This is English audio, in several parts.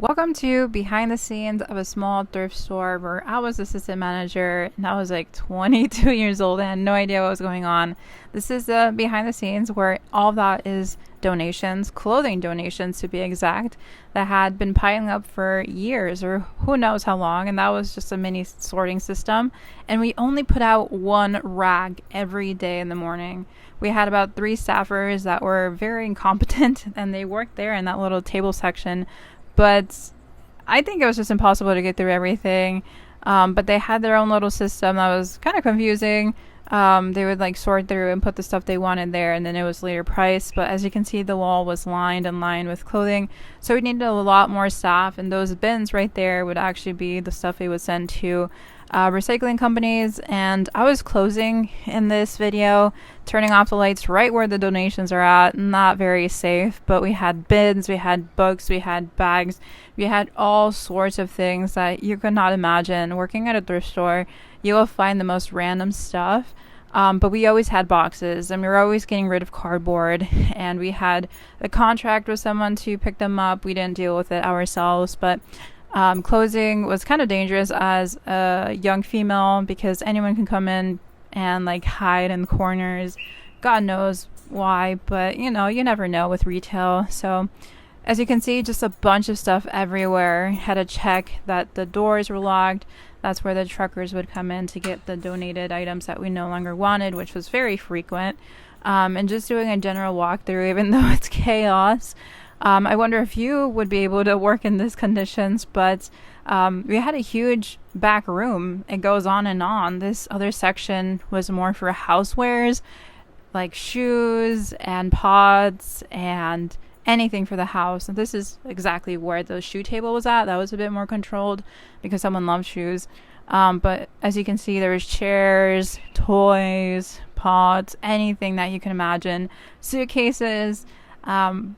Welcome to behind the scenes of a small thrift store where I was assistant manager and I was like 22 years old and had no idea what was going on. This is the behind the scenes where all of that is donations, clothing donations to be exact, that had been piling up for years or who knows how long. And that was just a mini sorting system. And we only put out one rag every day in the morning. We had about 3 staffers that were very incompetent and they worked there in that little table section. But I think it was just impossible to get through everything. But they had their own little system that was kind of confusing. They would like sort through and put the stuff they wanted there, and then it was later priced. But as you can see, the wall was lined with clothing. So we needed a lot more staff, and those bins right there would actually be the stuff they would send to recycling companies. And I was closing in this video, turning off the lights right where the donations are at. Not very safe, but we had bins, we had books, we had bags, we had all sorts of things that you could not imagine. Working at a thrift store, you will find the most random stuff. But we always had boxes, and we were always getting rid of cardboard, and we had a contract with someone to pick them up. We didn't deal with it ourselves, but closing was kind of dangerous as a young female because anyone can come in and like hide in corners. God knows why, but you never know with retail. So as you can see, just a bunch of stuff everywhere. Had to check that the doors were locked. That's where the truckers would come in to get the donated items that we no longer wanted, which was very frequent. And just doing a general walkthrough, even though it's chaos. I wonder if you would be able to work in these conditions, but we had a huge back room. It goes on and on. This other section was more for housewares, like shoes and pots and anything for the house. And this is exactly where the shoe table was at. That was a bit more controlled because someone loved shoes. But as you can see, there was chairs, toys, pots, anything that you can imagine, suitcases.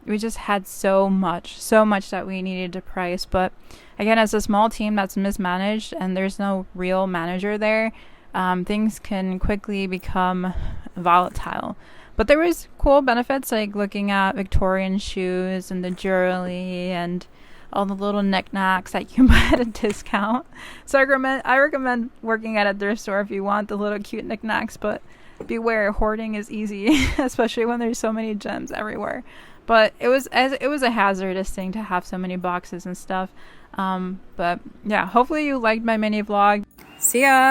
We just had so much that we needed to price. But again, as a small team that's mismanaged and there's no real manager there, things can quickly become volatile. But there was cool benefits, like looking at Victorian shoes and the jewelry and all the little knickknacks that you can buy at a discount. So I recommend working at a thrift store if you want the little cute knickknacks, but beware, hoarding is easy, especially when there's so many gems everywhere. But it was a hazardous thing to have so many boxes and stuff. But yeah, hopefully you liked my mini vlog. See ya!